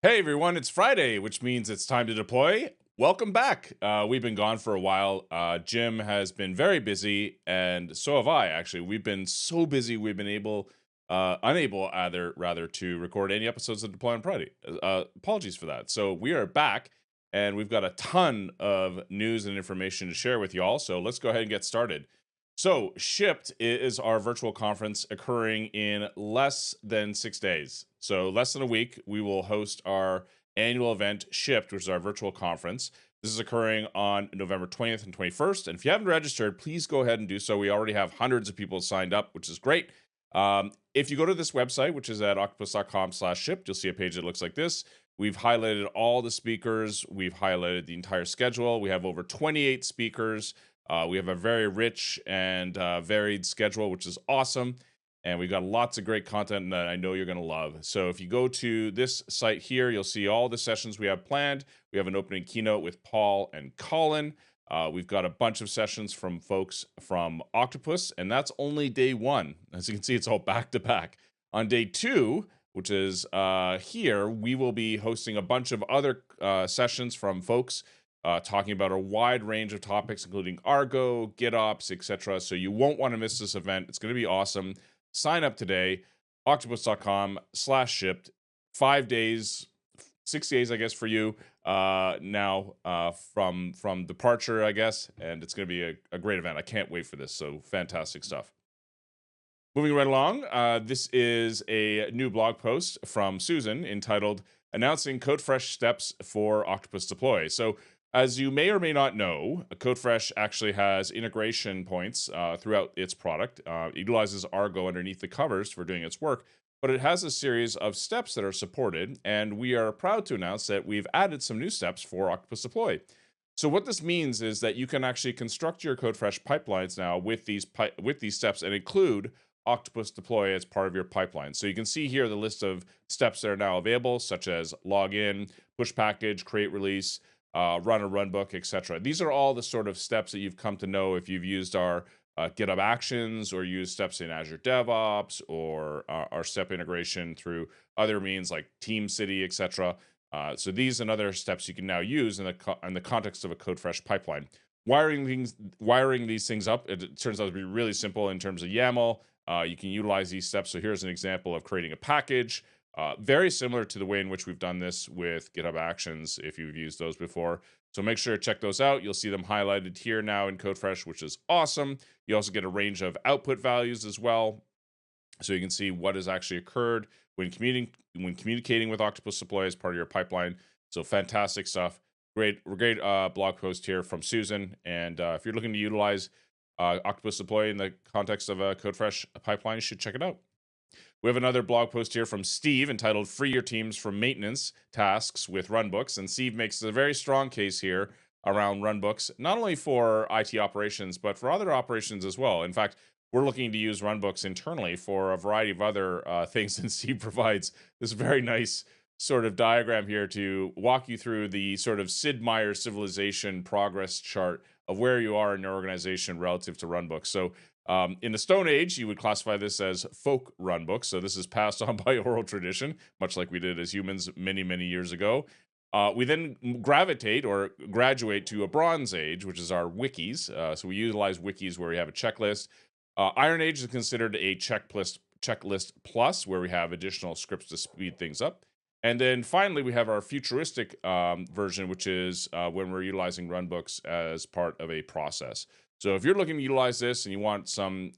Hey everyone, it's Friday, which means it's time to deploy. Welcome back. We've been gone for a while. Jim has been very busy, and so have I. Actually, we've been so busy we've been unable, rather, to record any episodes of Deploy on Friday. Apologies for that. So we are back, and we've got a ton of news and information to share with y'all. So let's go ahead and get started. So, Shipped is our virtual conference occurring in less than 6 days. So, less than a week, we will host our annual event, Shipped, which is our virtual conference. This is occurring on November 20th and 21st. And if you haven't registered, please go ahead and do so. We already have hundreds of people signed up, which is great. If you go to this website, which is at octopus.com/shipped, you'll see a page that looks like this. We've highlighted all the speakers, we've highlighted the entire schedule. We have over 28 speakers. We have a very rich and varied schedule, which is awesome. And we've got lots of great content that I know you're going to love. So if you go to this site here, you'll see all the sessions we have planned. We have an opening keynote with Paul and Colin. We've got a bunch of sessions from folks from Octopus, and that's only day one. As you can see, it's all back to back. On day two, which is here, we will be hosting a bunch of other sessions from folks talking about a wide range of topics, including Argo, GitOps, etc. So you won't want to miss this event. It's going to be awesome. Sign up today, octopus.com/shipped. 5 days, 6 days, I guess, for you now from departure, I guess. And it's going to be a great event. I can't wait for this. So fantastic stuff. Moving right along, this is a new blog post from Susan entitled Announcing Codefresh Steps for Octopus Deploy. So as you may or may not know, Codefresh actually has integration points throughout its product. It utilizes Argo underneath the covers for doing its work, but it has a series of steps that are supported, and we are proud to announce that we've added some new steps for Octopus Deploy. So what this means is that you can actually construct your Codefresh pipelines now with these steps and include Octopus Deploy as part of your pipeline. So you can see here the list of steps that are now available, such as login, push package, create release, run a runbook, etc. These are all the sort of steps that you've come to know if you've used our GitHub Actions or used steps in Azure DevOps or our step integration through other means like TeamCity, etc. So these and other steps you can now use in the context of a Codefresh pipeline. Wiring these things up, it turns out to be really simple in terms of YAML. You can utilize these steps. So here's an example of creating a package. Very similar to the way in which we've done this with GitHub Actions, if you've used those before. So make sure to check those out. You'll see them highlighted here now in Codefresh, which is awesome. You also get a range of output values as well. So you can see what has actually occurred when communicating with Octopus Deploy as part of your pipeline. So fantastic stuff. Great blog post here from Susan. And if you're looking to utilize Octopus Deploy in the context of a Codefresh pipeline, you should check it out. We have another blog post here from Steve entitled Free Your Teams from Maintenance Tasks with Runbooks. And Steve makes a very strong case here around runbooks, not only for IT operations, but for other operations as well. In fact, we're looking to use runbooks internally for a variety of other things. And Steve provides this very nice sort of diagram here to walk you through the sort of Sid Meier's civilization progress chart of where you are in your organization relative to runbooks. So in the Stone Age, you would classify this as folk runbooks. So this is passed on by oral tradition, much like we did as humans many, many years ago. We then gravitate or graduate to a Bronze Age, which is our wikis. So we utilize wikis where we have a checklist. Iron Age is considered a checklist plus, where we have additional scripts to speed things up. And then finally, we have our futuristic version, which is when we're utilizing runbooks as part of a process. So if you're looking to utilize this and you want some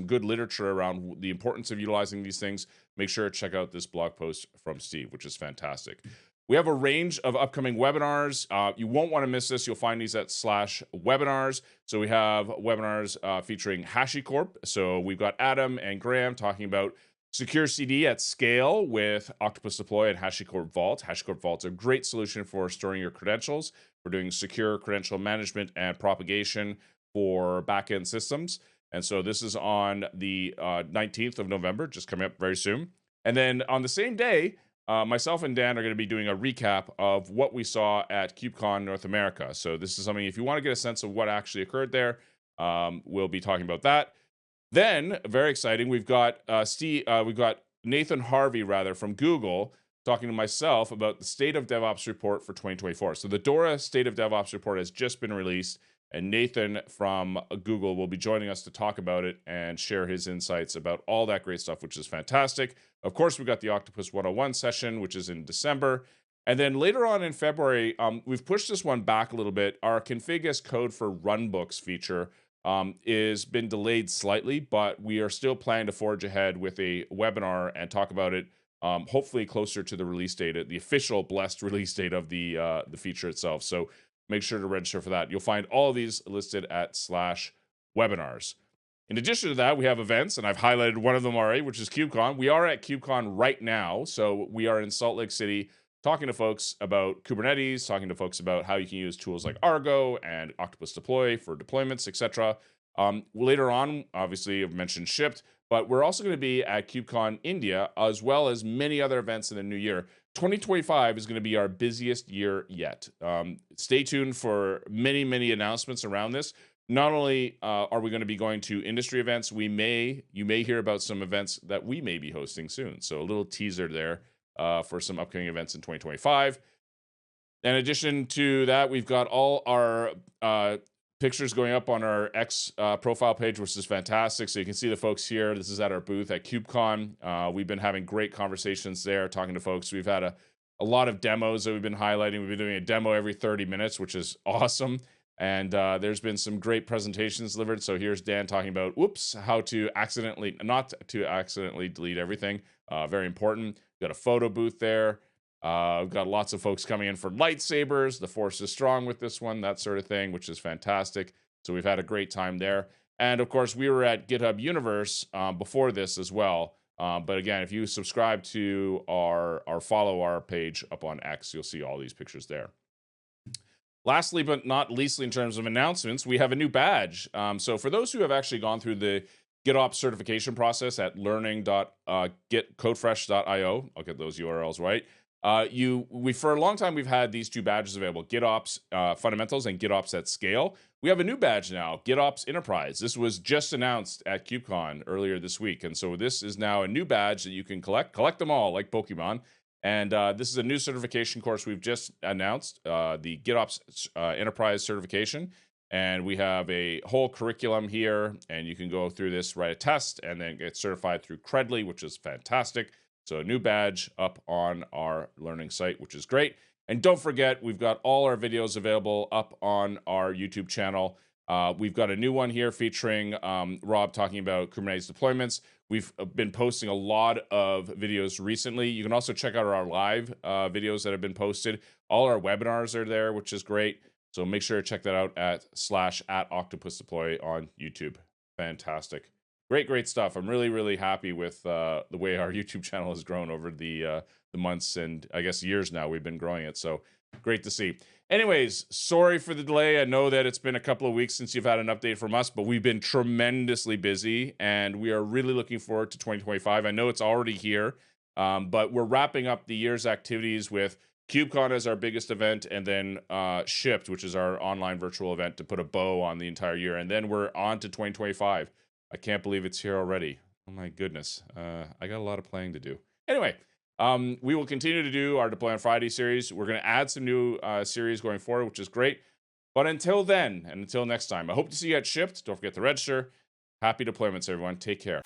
good literature around the importance of utilizing these things, make sure to check out this blog post from Steve, which is fantastic. We have a range of upcoming webinars. You won't want to miss this. You'll find these at /webinars. So we have webinars featuring HashiCorp. So we've got Adam and Graham talking about Secure CD at scale with Octopus Deploy and HashiCorp Vault. HashiCorp Vault's a great solution for storing your credentials. We're doing secure credential management and propagation for backend systems. And so this is on the 19th of November, just coming up very soon. And then on the same day, myself and Dan are going to be doing a recap of what we saw at KubeCon North America. So this is something, if you want to get a sense of what actually occurred there, we'll be talking about that. Then, very exciting, we've got Nathan Harvey, from Google, talking to myself about the State of DevOps report for 2024. So the DORA State of DevOps report has just been released, and Nathan from Google will be joining us to talk about it and share his insights about all that great stuff, which is fantastic. Of course, we've got the Octopus 101 session, which is in December. And then later on in February, we've pushed this one back a little bit. Our config as code for runbooks feature is been delayed slightly, but we are still planning to forge ahead with a webinar and talk about it, hopefully closer to the release date, the official blessed release date of the feature itself. So make sure to register for that. You'll find all of these listed at /webinars. In addition to that, we have events, and I've highlighted one of them already, which is KubeCon. We are at KubeCon right now, so we are in Salt Lake City talking to folks about Kubernetes, talking to folks about how you can use tools like Argo and Octopus Deploy for deployments, etc. Later on, obviously, I've mentioned Shipped, but we're also going to be at KubeCon India, as well as many other events in the new year. 2025 is going to be our busiest year yet. Stay tuned for many, many announcements around this. Not only are we going to be going to industry events, you may hear about some events that we may be hosting soon. So a little teaser there for some upcoming events in 2025. In addition to that, we've got all our pictures going up on our X profile page, which is fantastic. So you can see the folks here. This is at our booth at KubeCon. We've been having great conversations there, talking to folks. We've had a lot of demos that we've been highlighting. We've been doing a demo every 30 minutes, which is awesome. And there's been some great presentations delivered. So here's Dan talking about, how to not to accidentally delete everything. Very important. We've got a photo booth there. We've got lots of folks coming in for lightsabers. The force is strong with this one, that sort of thing, which is fantastic. So we've had a great time there. And of course, we were at GitHub Universe before this as well. But again, if you subscribe to our follow our page up on X, you'll see all these pictures there. Lastly, but not leastly in terms of announcements, we have a new badge. So for those who have actually gone through the GitOps certification process at learning.codefresh.io, I'll get those URLs right. For a long time, we've had these two badges available, GitOps Fundamentals and GitOps at Scale. We have a new badge now, GitOps Enterprise. This was just announced at KubeCon earlier this week. And so this is now a new badge that you can collect them all like Pokemon. And this is a new certification course we've just announced, the GitOps Enterprise certification. And we have a whole curriculum here, and you can go through this, write a test, and then get certified through Credly, which is fantastic. So a new badge up on our learning site, which is great. And don't forget, we've got all our videos available up on our YouTube channel. We've got a new one here featuring Rob talking about Kubernetes deployments. We've been posting a lot of videos recently. You can also check out our live videos that have been posted. All our webinars are there, which is great. So make sure to check that out at /Octopus Deploy on YouTube. Fantastic. Great stuff. I'm really, really happy with the way our YouTube channel has grown over the months and I guess years now we've been growing it. So great to see. Anyways, sorry for the delay. I know that it's been a couple of weeks since you've had an update from us, but we've been tremendously busy and we are really looking forward to 2025. I know it's already here, but we're wrapping up the year's activities with KubeCon as our biggest event, and then Shipped, which is our online virtual event, to put a bow on the entire year. And then we're on to 2025. I can't believe it's here already. Oh my goodness. I got a lot of planning to do. Anyway, we will continue to do our Deploy on Friday series. We're going to add some new series going forward, which is great. But until then, and until next time, I hope to see you at Shipped. Don't forget to register. Happy deployments, everyone. Take care.